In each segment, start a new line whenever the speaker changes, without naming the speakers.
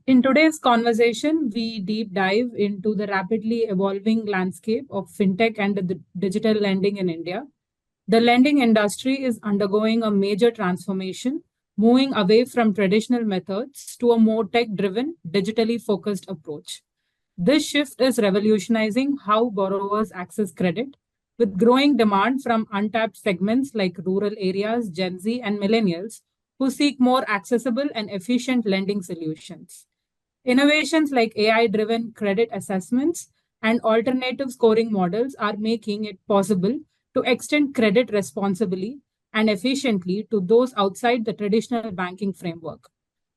In today's conversation, we deep dive into the rapidly evolving landscape of fintech and the digital lending in India. The lending industry is undergoing a major transformation, moving away from traditional methods to a more tech driven, digitally focused approach. This shift is revolutionizing how borrowers access credit, with growing demand from untapped segments like rural areas, Gen Z, and millennials who seek more accessible and efficient lending solutions. Innovations like AI driven credit assessments and alternative scoring models are making it possible to extend credit responsibly and efficiently to those outside the traditional banking framework.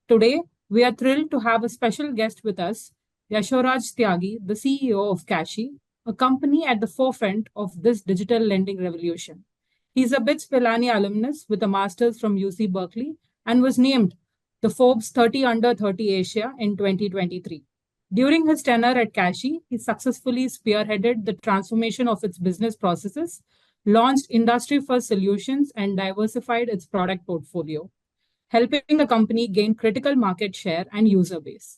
Today, we are thrilled to have a special guest with us, Yashoraj Tyagi, the CEO of CASHe, a company at the forefront of this digital lending revolution. He's a BITS Pilani alumnus with a master's from UC Berkeley and was named the Forbes 30 Under 30 Asia in 2023. During his tenure at CASHe, he successfully spearheaded the transformation of its business processes, launched industry first solutions, and diversified its product portfolio, helping the company gain critical market share and user base.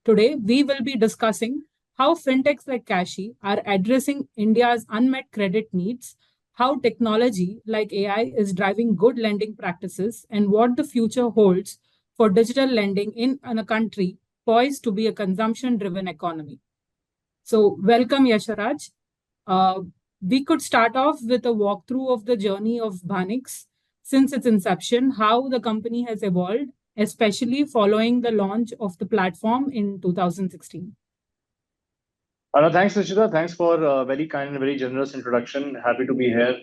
Today, we will be discussing how fintechs like CASHe are addressing India's unmet credit needs, how technology like AI is driving good lending practices, and what the future holds for digital lending in a country poised to be a consumption driven economy. So, welcome, Yasharaj. Uh, we could start off with a walkthrough of the journey of Banix since its inception, how the company has evolved, especially following the launch of the platform in 2016.
Thanks, Nishita. Thanks for a very kind and very generous introduction. Happy to be here.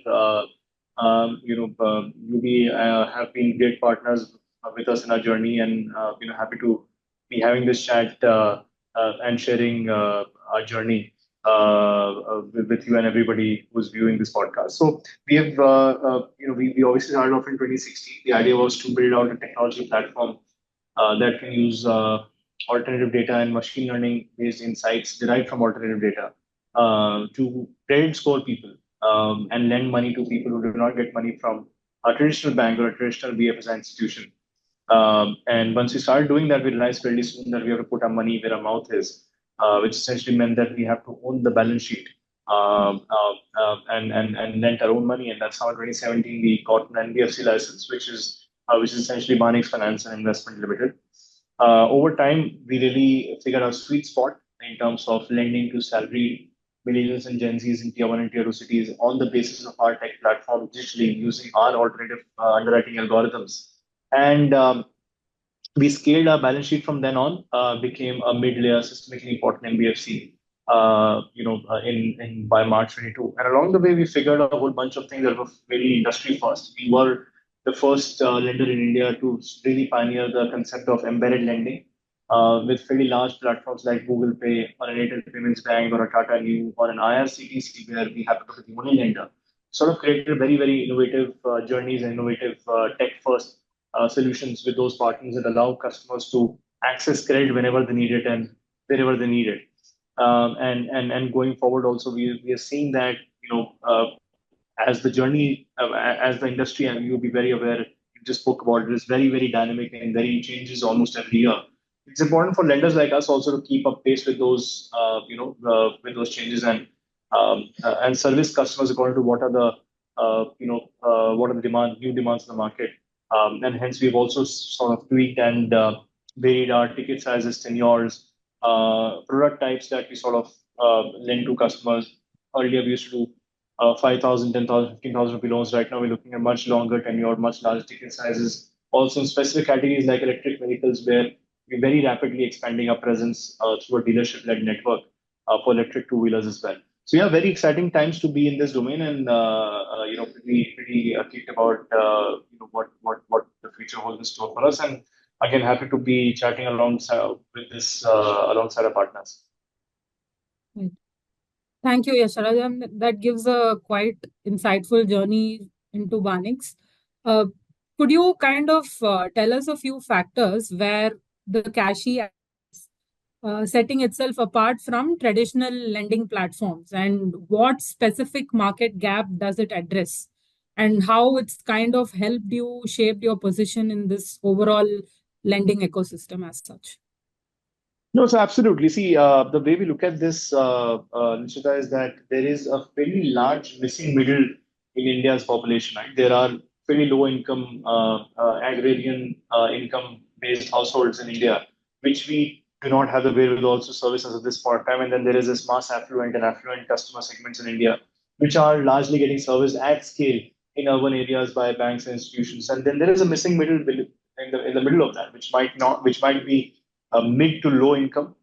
Yubi have been great partners with us in our journey, and happy to be having this chat and sharing our journey with you and everybody who's viewing this podcast. So we have, we obviously started off in 2016. The idea was to build out a technology platform that can use alternative data and machine learning based insights derived from alternative data to credit score people and lend money to people who do not get money from a traditional bank or a traditional BFSI institution. And once we started doing that, we realized fairly soon that we have to put our money where our mouth is, which essentially meant that we have to own the balance sheet and lend our own money. And that's how in 2017 we got an NBFC license, which is essentially Banix Finance and Investment Limited. Over time, we really figured our sweet spot in terms of lending to salaried millennials and Gen Zs in tier one and tier two cities on the basis of our tech platform digitally using our alternative underwriting algorithms. And we scaled our balance sheet from then on, became a mid-layer systemically important NBFC, in by March 22. And along the way, we figured out a whole bunch of things that were very industry first. We were the first lender in India to really pioneer the concept of embedded lending with fairly large platforms like Google Pay or an Airtel Payments Bank or a Tata Neu or an IRCTC, where we happen to be the only lender. Sort of created very, very innovative journeys and innovative tech-first solutions with those partners that allow customers to access credit whenever they need it and wherever they need it. And going forward, also we are seeing that as the journey, as the industry, and you'll be very aware, you just spoke about it, is very, very dynamic and very changes almost every year. It's important for lenders like us also to keep up pace with those, with those changes and service customers according to what are the, what are the new demands in the market. And hence we've also sort of tweaked and varied our ticket sizes, tenures, product types that we sort of lend to customers. Earlier we used to do 5,000, 10,000, 15,000 rupee loans. Right now, we're looking at much longer tenure, much larger ticket sizes. Also, in specific categories like electric vehicles, where we're very rapidly expanding our presence through a dealership-led network for electric two-wheelers as well. So, yeah, very exciting times to be in this domain, and pretty kicked about what the future holds in store for us. And again, happy to be chatting alongside with this alongside our partners.
Right. Thank you, Yasharaj. That gives a quite insightful journey into Banix. Could you kind of tell us a few factors where the CASHe setting itself apart from traditional lending platforms, and what specific market gap does it address, and how it's kind of helped you shape your position in this overall lending ecosystem as such?
No, so absolutely. See, the way we look at this, Nishita, is that there is a very large missing middle in India's population. Right? There are very low income, agrarian income based households in India, which we do not have the wherewithal to service as of this point of time. And then there is this mass affluent and affluent customer segments in India, which are largely getting serviced at scale in urban areas by banks and institutions. And then there is a missing middle in the middle of that, which might be mid to low income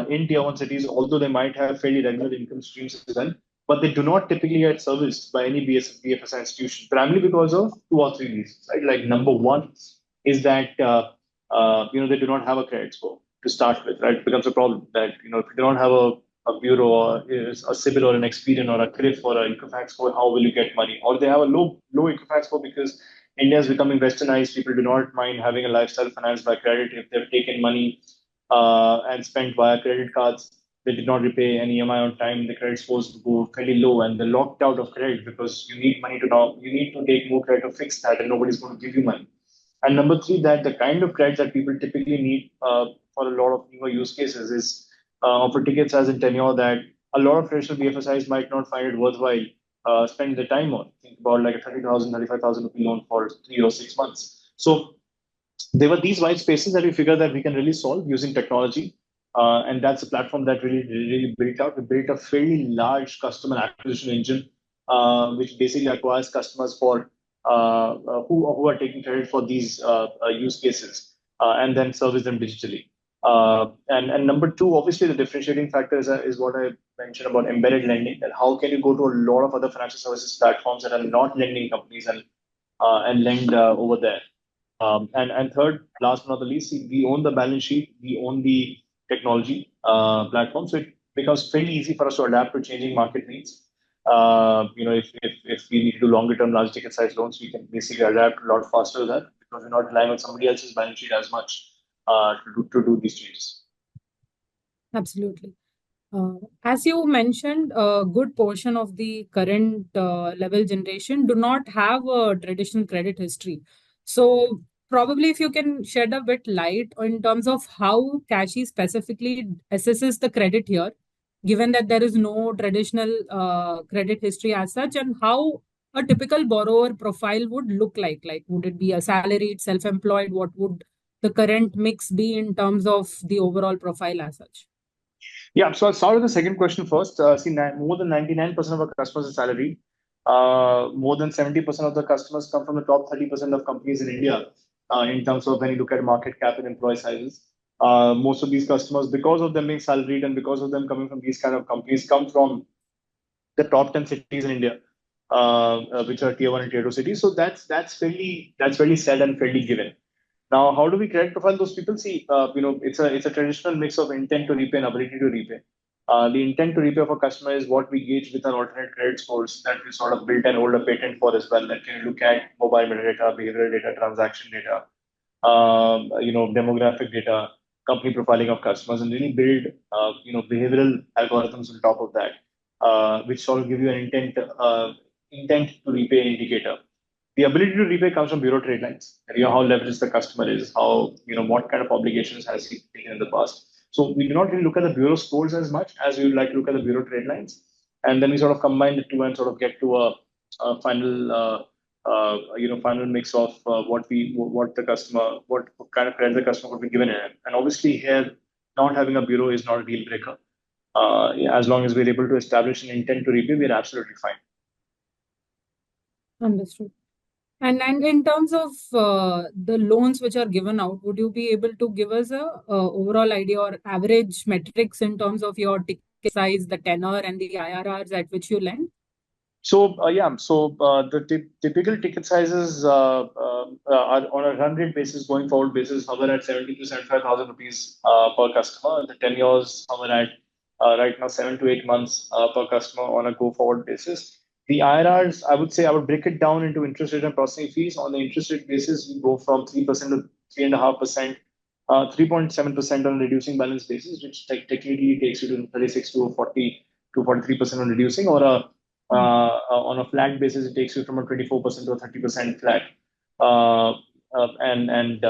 in tier one cities, although they might have fairly regular income streams as well, but they do not typically get serviced by any BFSI institution, primarily because of two or three reasons. Right? Like number one is that they do not have a credit score to start with. Right, it becomes a problem that if you do not have a bureau or a CIBIL or an Experian or a CRIF or a Equifax score, how will you get money? Or they have a low Equifax score because India is becoming westernized. People do not mind having a lifestyle financed by credit if they've taken money and spent via credit cards. They did not repay any EMI on time. The credit scores go fairly low, and they're locked out of credit because you need money to now. You need to take more credit to fix that, and nobody's going to give you money. And number three, that the kind of credit that people typically need for a lot of newer use cases is for tickets as in tenure that a lot of traditional BFSIs might not find it worthwhile spending the time on. Think about like a 30,000, 35,000 rupee loan for 3 or 6 months. So there were these white spaces that we figured that we can really solve using technology. And that's a platform that really built out. We built a fairly large customer acquisition engine, which basically acquires customers for who are taking credit for these use cases and then service them digitally. And number two, obviously, the differentiating factor is what I mentioned about embedded lending. And how can you go to a lot of other financial services platforms that are not lending companies and lend over there? And third, last but not the least, we own the balance sheet, we own the technology platform, so it becomes fairly easy for us to adapt to changing market needs. If we need to do longer term, large ticket size loans, we can basically adapt a lot faster to that because we're not relying on somebody else's balance sheet as much to do these changes.
Absolutely. As you mentioned, a good portion of the current level generation do not have a traditional credit history. So, probably if you can shed a bit light in terms of how CASHe specifically assesses the credit here, given that there is no traditional credit history as such, and how a typical borrower profile would look like. Like, would it be a salaried, self employed? What would the current mix be in terms of the overall profile as such?
Yeah, so I'll start with the second question first. More than 99% of our customers are salaried. More than 70% of the customers come from the top 30% of companies in India in terms of when you look at market cap and employee sizes. Most of these customers, because of them being salaried and because of them coming from these kind of companies, come from the top 10 cities in India, which are tier one and tier two cities. So that's fairly said and fairly given. Now, how do we credit profile those people? See, it's a traditional mix of intent to repay and ability to repay. The intent to repay of a customer is what we gauge with our alternate credit scores that we sort of built and hold a patent for as well. That can look at mobile metadata, behavioral data, transaction data, demographic data, company profiling of customers, and really build, behavioral algorithms on top of that, which sort of give you an intent to repay indicator. The ability to repay comes from bureau trade lines. How leveraged the customer is, what kind of obligations has he taken in the past. So we do not really look at the bureau scores as much as we would like to look at the bureau trade lines, and then we sort of combine the two and sort of get to a final mix of what kind of credit the customer would be given in. And obviously here, not having a bureau is not a deal breaker. As long as we're able to establish an intent to repay, we're absolutely fine.
Understood. And in terms of the loans which are given out, would you be able to give us a overall idea or average metrics in terms of your ticket size, the tenor, and the IRRs at which you lend?
The typical ticket sizes are on a run rate basis, going forward basis, hover at 70 to 75,000 rupees per customer. The tenures hover at right now 7 to 8 months per customer on a go forward basis. The IRRs, I would say, I would break it down into interest rate and processing fees. On the interest rate basis, we go from 3% to 3.5%, 3.7% on reducing balance basis, which technically takes you to 36 to 40 to 43% on reducing, or on a flat basis, it takes you from a 24% to a 30% flat. And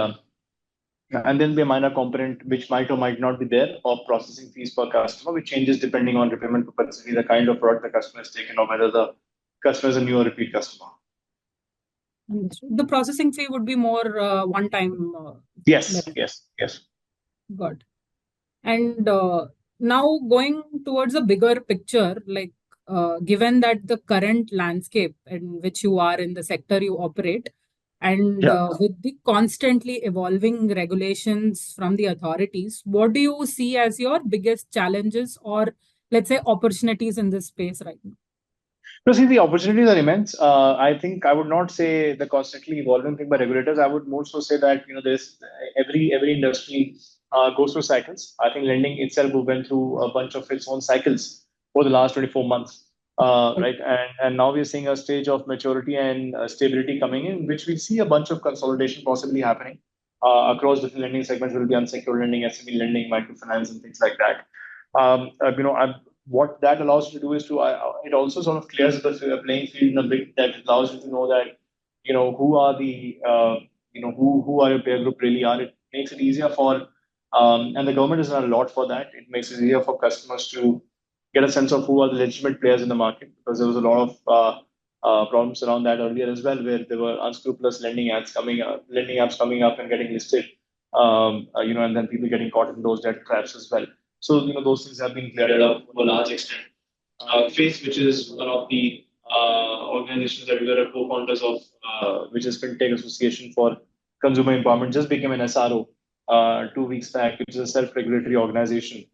And then be a minor component which might or might not be there of processing fees per customer, which changes depending on repayment propensity, the kind of product the customer has taken, or whether the customer is a new or repeat customer.
Understood. The processing fee would be more one time
Yes,
level.
yes, yes.
Got. And now going towards a bigger picture, like given that the current landscape in which you are in the sector you operate, and
Yeah.
with the constantly evolving regulations from the authorities, what do you see as your biggest challenges or, let's say, opportunities in this space right now?
No, see, the opportunities are immense. I think I would not say the constantly evolving thing by regulators. I would more so say that there's every industry goes through cycles. I think lending itself went through a bunch of its own cycles for the last 24 months, right? And now we're seeing a stage of maturity and stability coming in, which we see a bunch of consolidation possibly happening across different lending segments. Will be unsecured lending, SME lending, microfinance, and things like that. What that allows you to do is it also sort of clears the playing field in a bit, that allows you to know that who are the who are your peer group really are. It makes it easier for and the government has done a lot for that. It makes it easier for customers to get a sense of who are the legitimate players in the market, because there was a lot of problems around that earlier as well, where there were unscrupulous lending apps coming up and getting listed, and then people getting caught in those debt traps as well. So, those things have been cleared up to a large extent. FACE, which is one of the organizations that we were co-founders of, which is FinTech Association for Consumer Empowerment, just became an SRO 2 weeks back, which is a self-regulatory organization,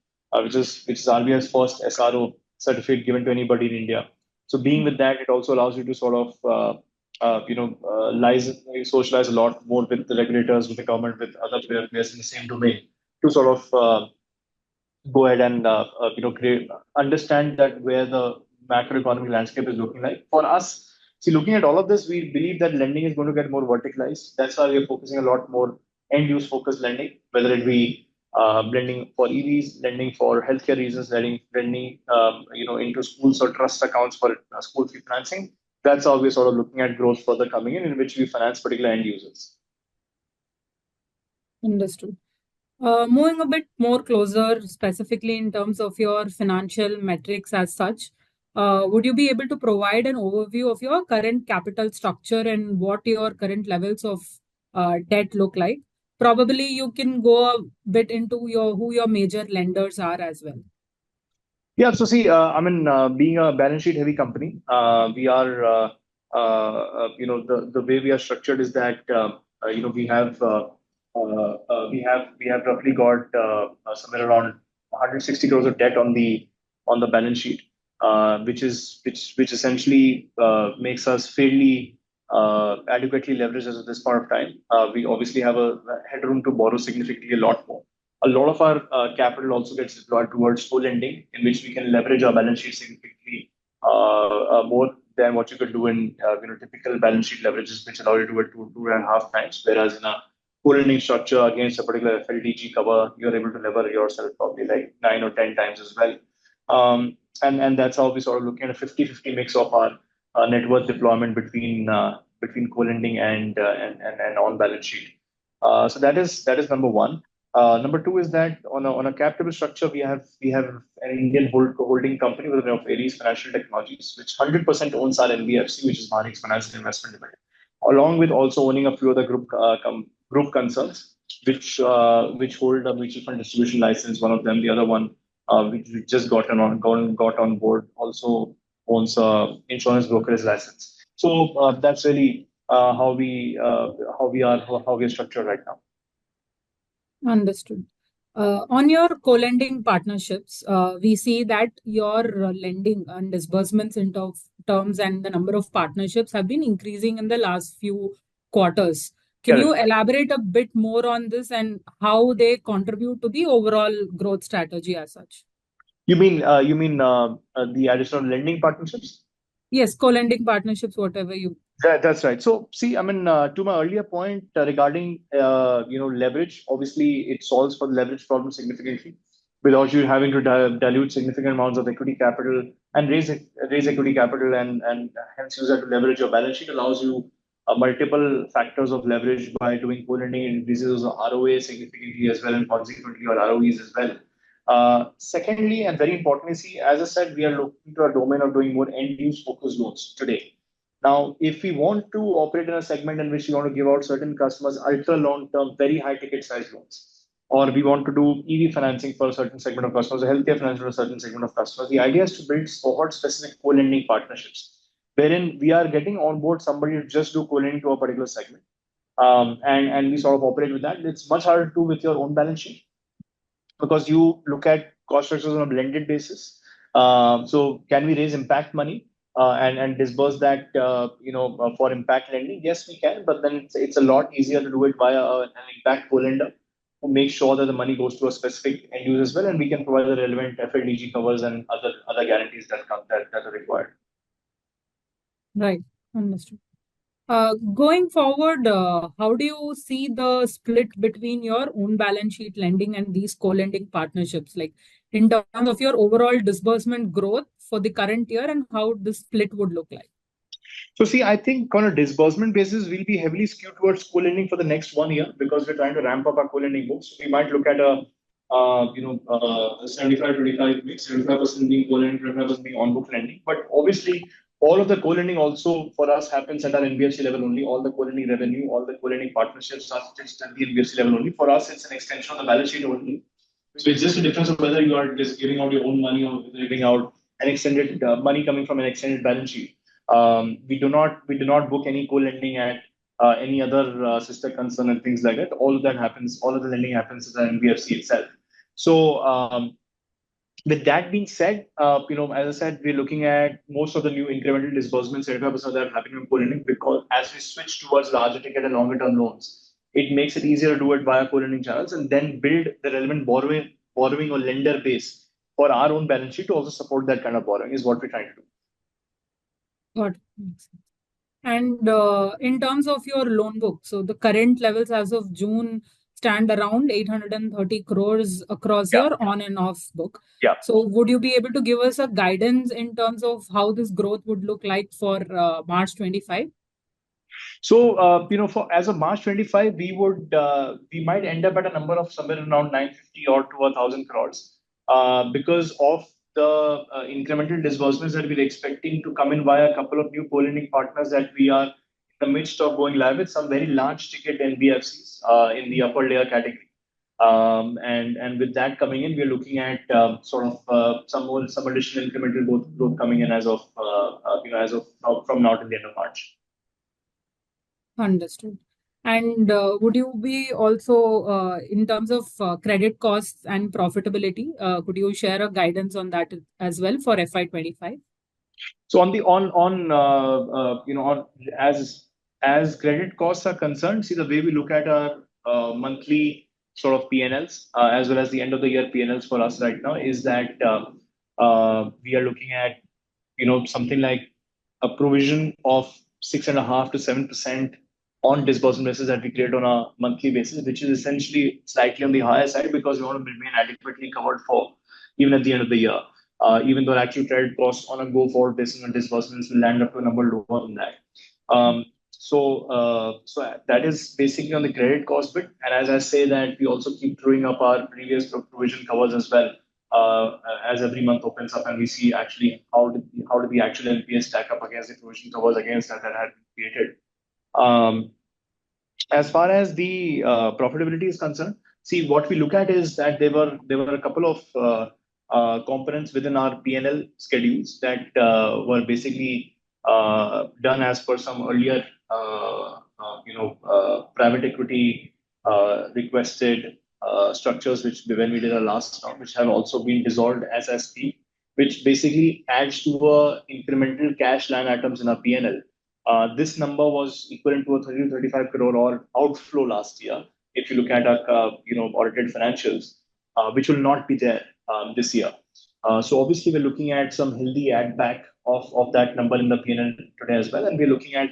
which is RBI's first SRO certificate given to anybody in India. So, being with that, it also allows you to sort of socialize a lot more with the regulators, with the government, with other players in the same domain to sort of go ahead and understand that where the macroeconomic landscape is looking like. For us, see, looking at all of this, we believe that lending is going to get more verticalized. That's why we're focusing a lot more end-use focused lending, whether it be lending for EVs, lending for healthcare reasons, lending into schools or trust accounts for school fee financing. That's how we're sort of looking at growth further coming in which we finance particular end users.
Understood. Moving a bit more closer, specifically in terms of your financial metrics as such, would you be able to provide an overview of your current capital structure and what your current levels of debt look like? Probably you can go a bit into who your major lenders are as well.
Yeah, so see, being a balance sheet heavy company, we are, the way we are structured is that, we have roughly got somewhere around 160 crores of debt on the balance sheet, which essentially makes us fairly adequately leveraged as of this point of time. We obviously have a headroom to borrow significantly a lot more. A lot of our capital also gets deployed towards co-lending, in which we can leverage our balance sheet significantly more than what you could do in typical balance sheet leverages, which allow you to do it 2.5 times. Whereas in a co-lending structure against a particular FLDG cover, you're able to lever yourself probably like 9 or 10 times as well. And that's how we sort of looking at a 50-50 mix of our net worth deployment between co-lending and on balance sheet. So that is number one. Number two is that on a cap table structure, we have an Indian holding company with the name of Aries Financial Technologies, which 100% owns our NBFC, which is Mahanik's Finance and Investment Limited, along with also owning a few other group concerns, which hold a mutual fund distribution license. One of them, the other one, which we just got on board, also owns a insurance brokerage license. So that's really how we are structured right now.
Understood. On your co-lending partnerships, we see that your lending and disbursements in terms and the number of partnerships have been increasing in the last few quarters. Can you
Correct.
elaborate a bit more on this and how they contribute to the overall growth strategy as such?
You mean the additional lending partnerships?
Yes, co-lending partnerships, whatever you.
That's right. So, see, to my earlier point regarding leverage, obviously it solves for the leverage problem significantly without you having to dilute significant amounts of equity capital and raise equity capital and hence use that to leverage your balance sheet allows you multiple factors of leverage by doing co-lending. It increases ROA significantly as well, and consequently our ROEs as well. Secondly, and very importantly, see, as I said, we are looking to a domain of doing more end-use focused loans today. Now, if we want to operate in a segment in which we want to give out certain customers ultra long-term, very high ticket size loans, or we want to do EV financing for a certain segment of customers, or healthcare finance for a certain segment of customers, the idea is to build cohort-specific co-lending partnerships, wherein we are getting on board somebody to just do co-lending to a particular segment, and we sort of operate with that. It's much harder to do with your own balance sheet because you look at cost structures on a blended basis. So can we raise impact money and disburse that for impact lending? Yes, we can, but then it's a lot easier to do it via an impact co-lender who makes sure that the money goes to a specific end user as well, and we can provide the relevant FLDG covers and other guarantees that are required.
Right. Understood. Going forward, how do you see the split between your own balance sheet lending and these co-lending partnerships, like in terms of your overall disbursement growth for the current year and how the split would look like?
So see, I think on a disbursement basis, we'll be heavily skewed towards co-lending for the next 1 year because we're trying to ramp up our co-lending books. We might look at a 75-25 mix, 75% being co-lending, 25% being on-book lending. But obviously, all of the co-lending also for us happens at our NBFC level only. All the co-lending revenue, all the co-lending partnerships are just at the NBFC level only. For us, it's an extension of the balance sheet only. So it's just a difference of whether you are just giving out your own money or giving out an extended money coming from an extended balance sheet. We do not book any co-lending at any other sister concern and things like that. All of that happens. All of the lending happens at the NBFC itself. So with that being said, as I said, we're looking at most of the new incremental disbursements, 75% that are happening in co-lending because as we switch towards larger ticket and longer term loans, it makes it easier to do it via co-lending channels and then build the relevant borrowing or lender base for our own balance sheet to also support that kind of borrowing is what we're trying to do.
Got it. Makes sense. And in terms of your loan book, so the current levels as of June stand around 830 crores across
Yeah.
your on and off book.
Yeah.
So would you be able to give us a guidance in terms of how this growth would look like for March 25?
So, for as of March 25, we might end up at a number of somewhere around 950 or to 1,000 crores because of the incremental disbursements that we're expecting to come in via a couple of new co-lending partners that we are in the midst of going live with some very large ticket NBFCs in the upper layer category. And with that coming in, we're looking at some additional incremental growth coming in as of from now to the end of March.
Understood. And would you be also, in terms of credit costs and profitability, could you share a guidance on that as well for FY25?
So as credit costs are concerned, see the way we look at our monthly sort of P&Ls as well as the end of the year P&Ls for us right now is that we are looking at something like a provision of 6.5 to 7% on disbursement basis that we create on a monthly basis, which is essentially slightly on the higher side because we want to remain adequately covered for even at the end of the year. Even though actual credit costs on a go-forward basis on disbursements will land up to a number lower than that. So that is basically on the credit cost bit. And as I say that, we also keep throwing up our previous provision covers as well as every month opens up and we see actually how did the actual NPS stack up against the provision covers against that had been created. As far as the profitability is concerned, see what we look at is that there were a couple of components within our P&L schedules that were basically done as per some earlier private equity requested structures which when we did our last round, which have also been dissolved as I speak, which basically adds to a incremental cash line items in our P&L. This number was equivalent to a 30 to 35 crore or outflow last year. If you look at our audited financials, which will not be there this year. So obviously we're looking at some healthy add back of that number in the P&L today as well, and we're looking at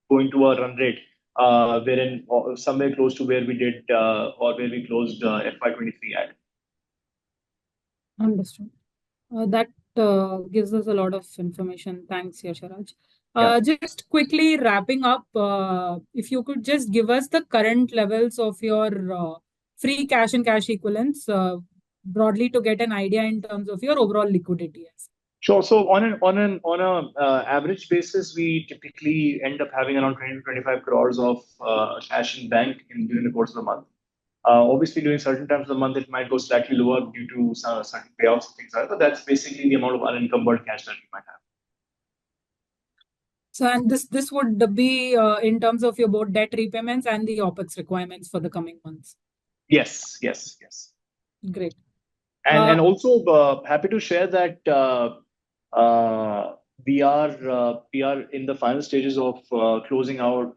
going to a run rate wherein somewhere close to where we did or where we closed FY23 at.
Understood. That gives us a lot of information. Thanks, Yashoraj. Just quickly wrapping up, if you could just give us the current levels of your free cash and cash equivalents, broadly to get an idea in terms of your overall liquidity.
Sure. So on a average basis, we typically end up having around 20 to 25 crores of cash in bank during the course of the month. Obviously, during certain times of the month, it might go slightly lower due to some certain payouts and things like that. But that's basically the amount of unencumbered cash that we might have.
So, and this would be in terms of your both debt repayments and the OpEx requirements for the coming months.
Yes, yes, yes.
Great.
And also happy to share that we are in the final stages of closing out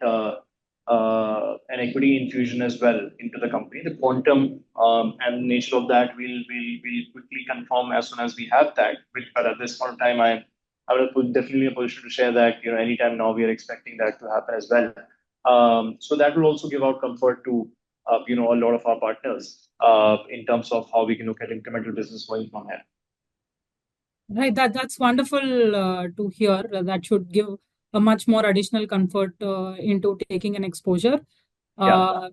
an equity infusion as well into the company. The quantum and nature of that we'll quickly confirm as soon as we have that. But at this point in time, I will put definitely in a position to share that anytime now we are expecting that to happen as well. So that will also give out comfort to a lot of our partners in terms of how we can look at incremental business going from here.
Right, that's wonderful to hear. That should give a much more additional comfort into taking an exposure.
Yeah.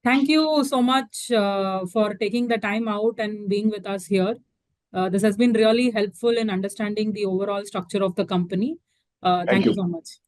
Thank you so much for taking the time out and being with us here. This has been really helpful in understanding the overall structure of the company.
Thank
Thank you
you.
so much.